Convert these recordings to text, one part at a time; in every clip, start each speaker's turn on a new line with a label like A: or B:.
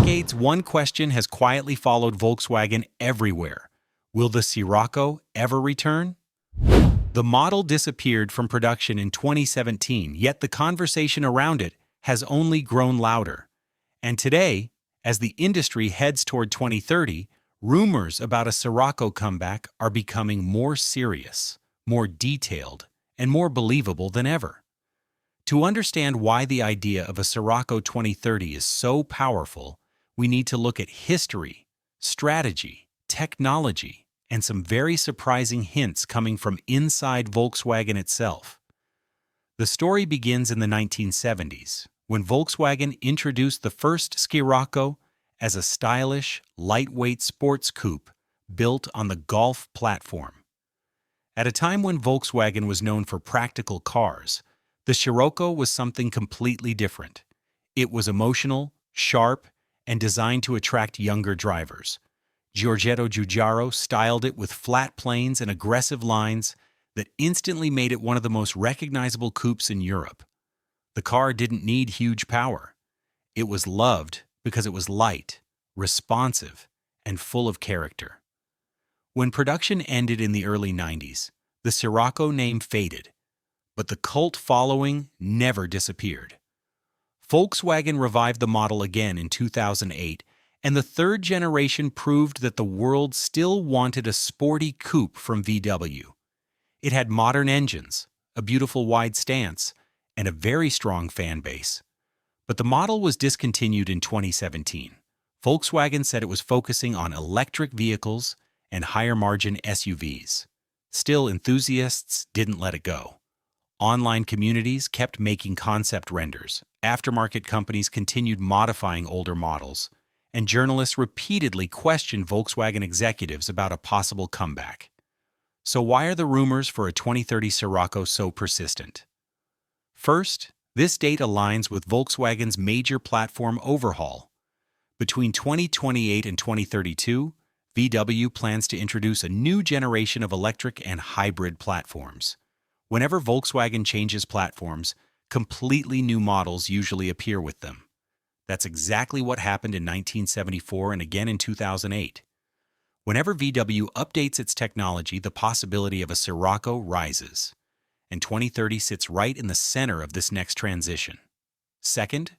A: decades, one question has quietly followed Volkswagen everywhere. Will the Scirocco ever return? The model disappeared from production in 2017, yet the conversation around it has only grown louder. And today, as the industry heads toward 2030, rumors about a Scirocco comeback are becoming more serious, more detailed, and more believable than ever. To understand why the idea of a Scirocco 2030 is so powerful, we need to look at history, strategy, technology, and some very surprising hints coming from inside Volkswagen itself. The story begins in the 1970s, when Volkswagen introduced the first Scirocco as a stylish, lightweight sports coupe built on the Golf platform. At a time when Volkswagen was known for practical cars, the Scirocco was something completely different. It was emotional, sharp, and designed to attract younger drivers. Giorgetto Giugiaro styled it with flat planes and aggressive lines that instantly made it one of the most recognizable coupes in Europe. The car didn't need huge power. It was loved because it was light, responsive, and full of character. When production ended in the early 90s, the Scirocco name faded, but the cult following never disappeared. Volkswagen revived the model again in 2008, and the third generation proved that the world still wanted a sporty coupe from VW. It had modern engines, a beautiful wide stance, and a very strong fan base. But the model was discontinued in 2017. Volkswagen said it was focusing on electric vehicles and higher-margin SUVs. Still, enthusiasts didn't let it go. Online communities kept making concept renders, aftermarket companies continued modifying older models, and journalists repeatedly questioned Volkswagen executives about a possible comeback. So why are the rumors for a 2030 Scirocco so persistent? First, this date aligns with Volkswagen's major platform overhaul. Between 2028 and 2032, VW plans to introduce a new generation of electric and hybrid platforms. Whenever Volkswagen changes platforms, completely new models usually appear with them. That's exactly what happened in 1974 and again in 2008. Whenever VW updates its technology, the possibility of a Scirocco rises, and 2030 sits right in the center of this next transition. Second,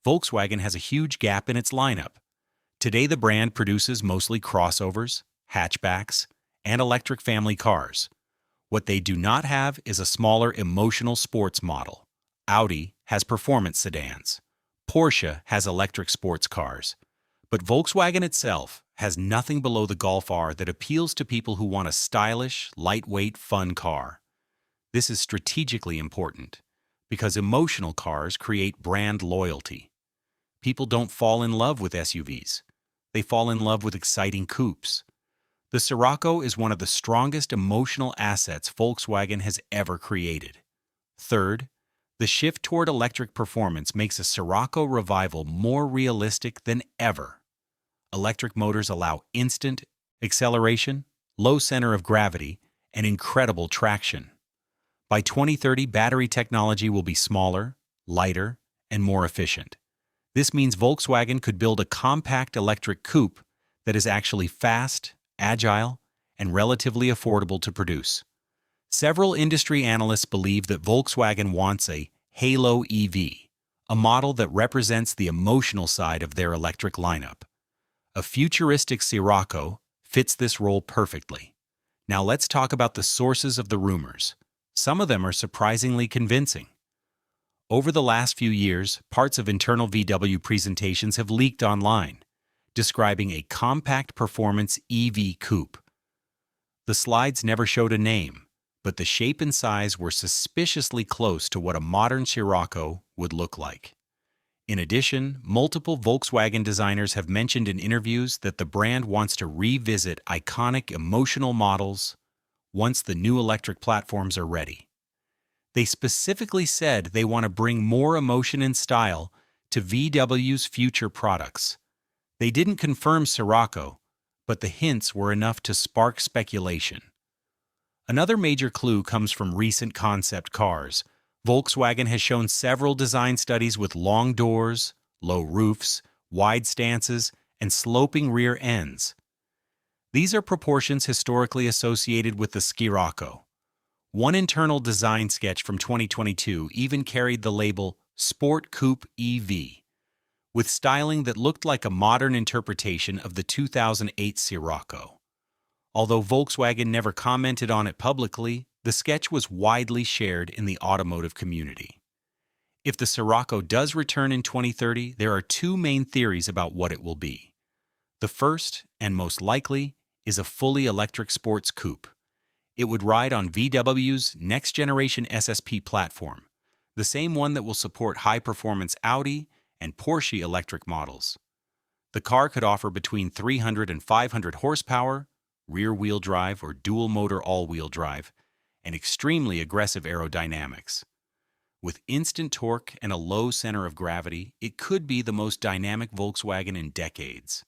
A: Volkswagen has a huge gap in its lineup. Today, the brand produces mostly crossovers, hatchbacks, and electric family cars. What they do not have is a smaller emotional sports model. Audi has performance sedans. Porsche has electric sports cars. But Volkswagen itself has nothing below the Golf R that appeals to people who want a stylish, lightweight, fun car. This is strategically important because emotional cars create brand loyalty. People don't fall in love with SUVs. They fall in love with exciting coupes. The Scirocco is one of the strongest emotional assets Volkswagen has ever created. Third, the shift toward electric performance makes a Scirocco revival more realistic than ever. Electric motors allow instant acceleration, low center of gravity, and incredible traction. By 2030, battery technology will be smaller, lighter, and more efficient. This means Volkswagen could build a compact electric coupe that is actually fast, agile, and relatively affordable to produce. Several industry analysts believe that Volkswagen wants a Halo EV, a model that represents the emotional side of their electric lineup. A futuristic Scirocco fits this role perfectly. Now let's talk about the sources of the rumors. Some of them are surprisingly convincing. Over the last few years, parts of internal VW presentations have leaked online, describing a compact performance EV coupe. The slides never showed a name, but the shape and size were suspiciously close to what a modern Scirocco would look like. In addition, multiple Volkswagen designers have mentioned in interviews that the brand wants to revisit iconic emotional models once the new electric platforms are ready. They specifically said they want to bring more emotion and style to VW's future products. They didn't confirm Scirocco, but the hints were enough to spark speculation. Another major clue comes from recent concept cars. Volkswagen has shown several design studies with long doors, low roofs, wide stances, and sloping rear ends. These are proportions historically associated with the Scirocco. One internal design sketch from 2022 even carried the label Sport Coupe EV, with styling that looked like a modern interpretation of the 2008 Scirocco. Although Volkswagen never commented on it publicly, the sketch was widely shared in the automotive community. If the Scirocco does return in 2030, there are two main theories about what it will be. The first, and most likely, is a fully electric sports coupe. It would ride on VW's next-generation SSP platform, the same one that will support high-performance Audi and Porsche electric models. The car could offer between 300 and 500 horsepower, rear-wheel drive or dual-motor all-wheel drive, and extremely aggressive aerodynamics. With instant torque and a low center of gravity, it could be the most dynamic Volkswagen in decades.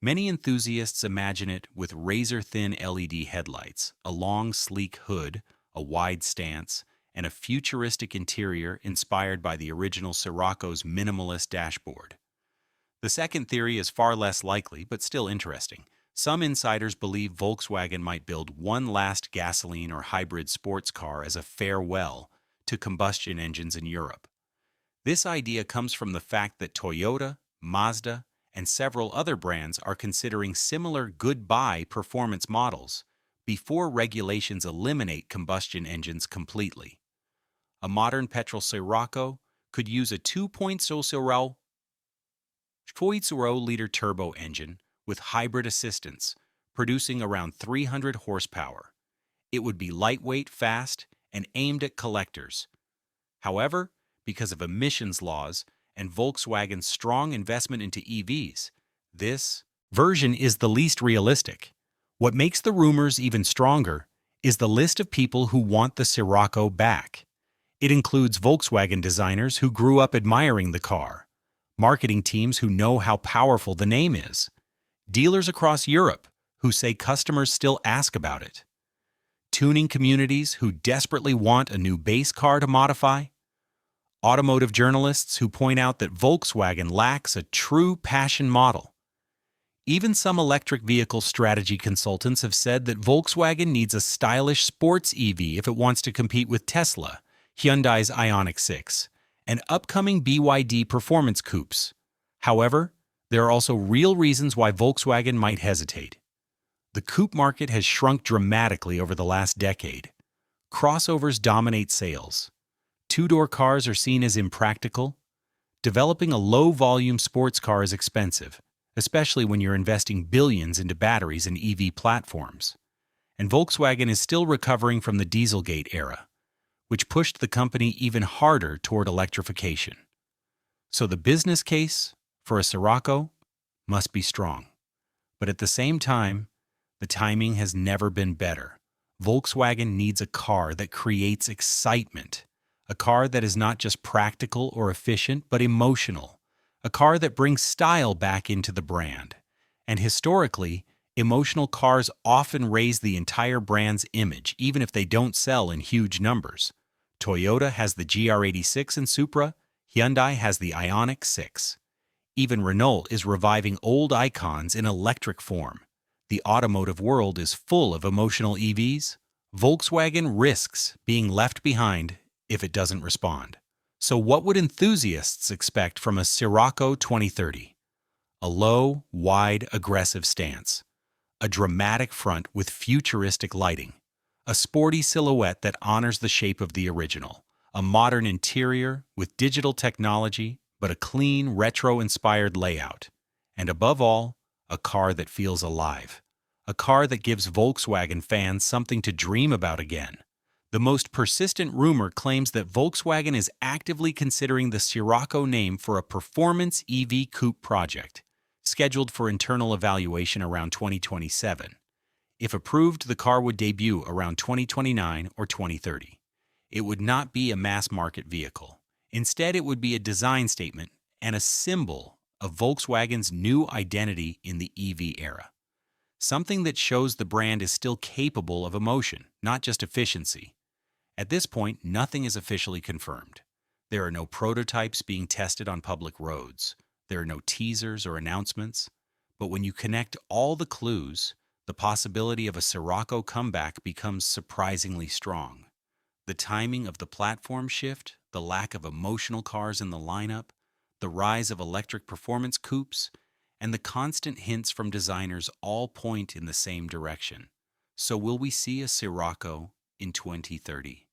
A: Many enthusiasts imagine it with razor-thin LED headlights, a long, sleek hood, a wide stance, and a futuristic interior inspired by the original Scirocco's minimalist dashboard. The second theory is far less likely, but still interesting. Some insiders believe Volkswagen might build one last gasoline or hybrid sports car as a farewell to combustion engines in Europe. This idea comes from the fact that Toyota, Mazda, and several other brands are considering similar goodbye performance models before regulations eliminate combustion engines completely. A modern petrol Scirocco could use a 2.0-liter turbo engine with hybrid assistance, producing around 300 horsepower. It would be lightweight, fast, and aimed at collectors. However, because of emissions laws and Volkswagen's strong investment into EVs, this version is the least realistic. What makes the rumors even stronger is the list of people who want the Scirocco back. It includes Volkswagen designers who grew up admiring the car, marketing teams who know how powerful the name is, dealers across Europe who say customers still ask about it, tuning communities who desperately want a new base car to modify, automotive journalists who point out that Volkswagen lacks a true passion model. Even some electric vehicle strategy consultants have said that Volkswagen needs a stylish sports EV if it wants to compete with Tesla, Hyundai's Ioniq 6, and upcoming BYD performance coupes. However, there are also real reasons why Volkswagen might hesitate. The coupe market has shrunk dramatically over the last decade. Crossovers dominate sales. Two-door cars are seen as impractical. Developing a low-volume sports car is expensive, especially when you're investing billions into batteries and EV platforms. And Volkswagen is still recovering from the Dieselgate era, which pushed the company even harder toward electrification. So the business case for a Scirocco must be strong. But at the same time, the timing has never been better. Volkswagen needs a car that creates excitement, a car that is not just practical or efficient, but emotional, a car that brings style back into the brand. And historically, emotional cars often raise the entire brand's image, even if they don't sell in huge numbers. Toyota has the GR86 and Supra, Hyundai has the Ioniq 6. Even Renault is reviving old icons in electric form. The automotive world is full of emotional EVs. Volkswagen risks being left behind if it doesn't respond. So what would enthusiasts expect from a Scirocco 2030? A low, wide, aggressive stance. A dramatic front with futuristic lighting. A sporty silhouette that honors the shape of the original. A modern interior with digital technology, but a clean, retro-inspired layout. And above all, a car that feels alive. A car that gives Volkswagen fans something to dream about again. The most persistent rumor claims that Volkswagen is actively considering the Scirocco name for a performance EV coupe project, scheduled for internal evaluation around 2027. If approved, the car would debut around 2029 or 2030. It would not be a mass-market vehicle. Instead, it would be a design statement and a symbol of Volkswagen's new identity in the EV era. Something that shows the brand is still capable of emotion, not just efficiency. At this point, nothing is officially confirmed. There are no prototypes being tested on public roads. There are no teasers or announcements. But when you connect all the clues, the possibility of a Scirocco comeback becomes surprisingly strong. The timing of the platform shift, the lack of emotional cars in the lineup, the rise of electric performance coupes, and the constant hints from designers all point in the same direction. So will we see a Scirocco in 2030?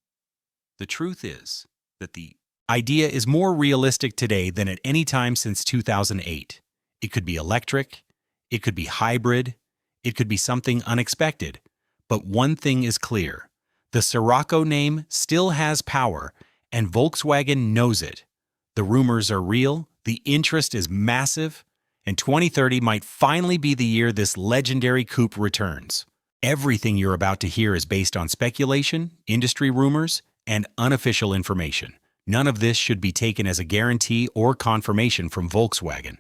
A: The truth is that the idea is more realistic today than at any time since 2008. It could be electric, it could be hybrid, it could be something unexpected. But one thing is clear. The Scirocco name still has power, and Volkswagen knows it. The rumors are real, the interest is massive, and 2030 might finally be the year this legendary coupe returns. Everything you're about to hear is based on speculation, industry rumors, and unofficial information. None of this should be taken as a guarantee or confirmation from Volkswagen.